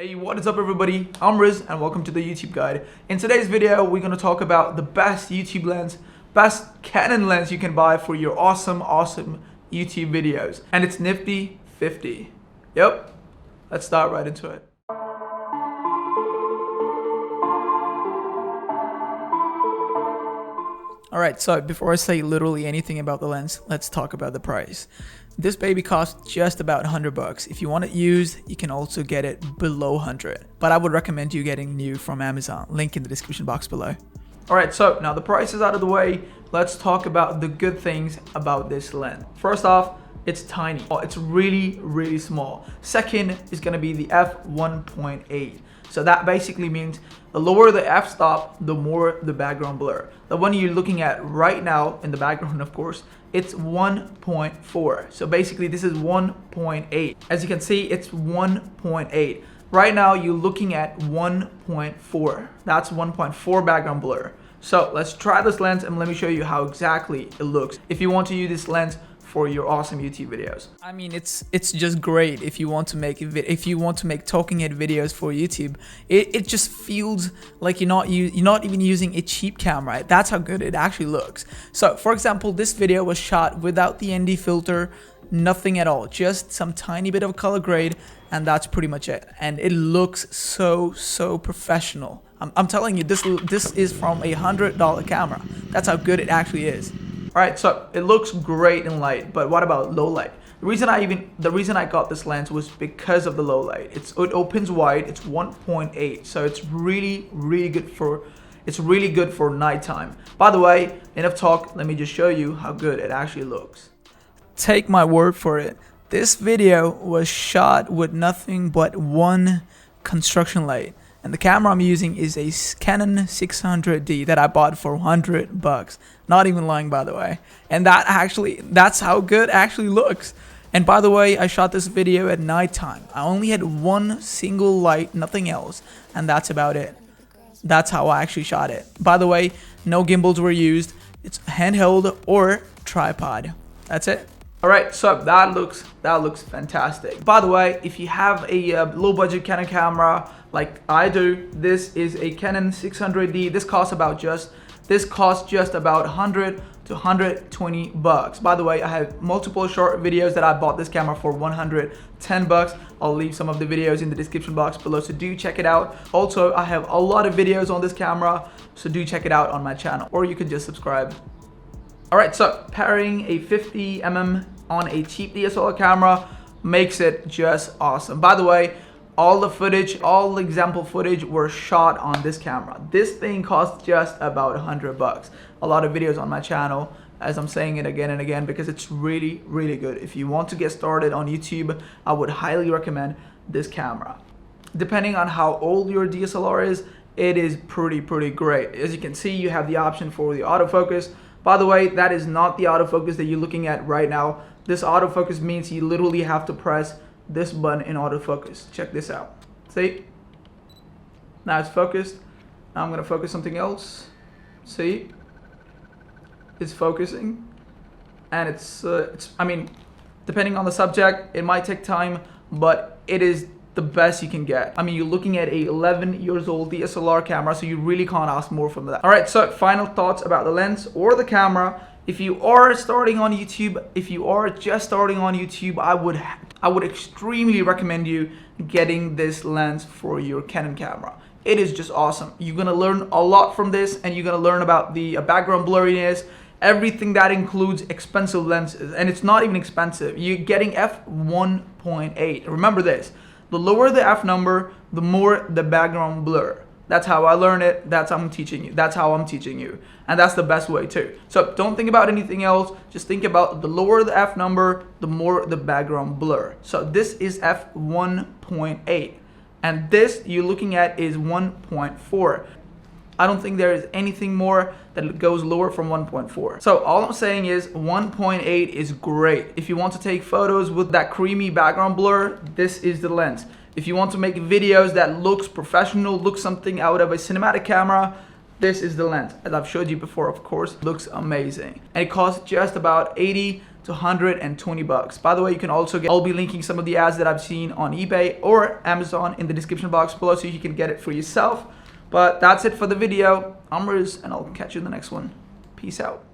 Hey, what is up everybody? I'm Riz and welcome to the YouTube Guide. In today's video, we're going to talk about the best YouTube lens, best Canon lens you can buy for your awesome YouTube videos. And it's nifty 50. Yep, let's start right into it. Alright, so before I say literally anything about the lens, let's talk about the price. This baby costs just about $100. If you want it used, you can also get it below 100. But I would recommend you getting new from Amazon. Link in the description box below. Alright, so now the price is out of the way. Let's talk about the good things about this lens. First off, it's tiny. It's really small. Second is going to be the f1.8. So that basically means the lower the f-stop, the more the background blur. The one you're looking at right now in the background, of course, it's 1.4. So basically this is 1.8. As you can see, it's 1.8. Right now you're looking at 1.4. That's 1.4 background blur. So let's try this lens and let me show you how exactly it looks if you want to use this lens for your awesome YouTube videos. I mean, it's just great if you want to make talking head videos for YouTube. It just feels like you're not even using a cheap camera. That's how good it actually looks. So for example, this video was shot without the ND filter, nothing at all, just some tiny bit of color grade, and that's pretty much it. And it looks so professional. I'm telling you, this is from a $100 camera. That's how good it actually is. Alright, so it looks great in light, but what about low light? The reason I got this lens was because of the low light. It opens wide, it's 1.8, so it's really good for nighttime. By the way, enough talk, let me just show you how good it actually looks. Take my word for it. This video was shot with nothing but one construction light. And the camera I'm using is a Canon 600D that I bought for $100. Not even lying, by the way. And that's how good it actually looks. And by the way, I shot this video at nighttime. I only had one single light, nothing else. And that's about it. That's how I actually shot it. By the way, no gimbals were used. It's handheld or tripod. That's it. Alright, so that looks fantastic. By the way, if you have a low budget Canon camera like I do, this is a Canon 600D. This costs just about 100 to 120 bucks. By the way, I have multiple short videos that I bought this camera for 110 bucks. I'll leave some of the videos in the description box below, so do check it out. Also, I have a lot of videos on this camera, so do check it out on my channel, or you can just subscribe. Alright, so pairing a 50mm on a cheap DSLR camera makes it just awesome. By the way, all example footage were shot on this camera. This thing costs just about 100 bucks. A lot of videos on my channel, as I'm saying it again and again, because it's really good. If you want to get started on YouTube, I would highly recommend this camera. Depending on how old your DSLR is, it is pretty great. As you can see, you have the option for the autofocus. By the way, that is not the autofocus that you're looking at right now. This autofocus means you literally have to press this button in autofocus. Check this out. See? Now it's focused. Now I'm going to focus something else. See? It's focusing. And I mean, depending on the subject, it might take time, but it is the best you can get. I mean, you're looking at a 11 years old DSLR camera, so you really can't ask more from that. Alright, so final thoughts about the lens or the camera. If you are starting on YouTube, if you are just starting on YouTube, I would extremely recommend you getting this lens for your Canon camera. It is just awesome. You're gonna learn a lot from this, and you're gonna learn about the background blurriness, everything that includes expensive lenses. And it's not even expensive. You're getting f1.8. Remember this. The lower the f number, the more the background blur. That's how I learned it. That's how I'm teaching you. That's how I'm teaching you. And that's the best way too. So don't think about anything else. Just think about the lower the f number, the more the background blur. So this is f1.8. And this you're looking at is 1.4. I don't think there is anything more that goes lower from 1.4. So all I'm saying is 1.8 is great. If you want to take photos with that creamy background blur, this is the lens. If you want to make videos that looks professional, looks something out of a cinematic camera, This is the lens, as I've showed you before, of course. Looks amazing. And it costs just about 80 to 120 bucks. By the way, you can also get, I'll be linking some of the ads that I've seen on eBay or Amazon in the description box below so you can get it for yourself. But that's it for the video. I'm Riz, and I'll catch you in the next one. Peace out.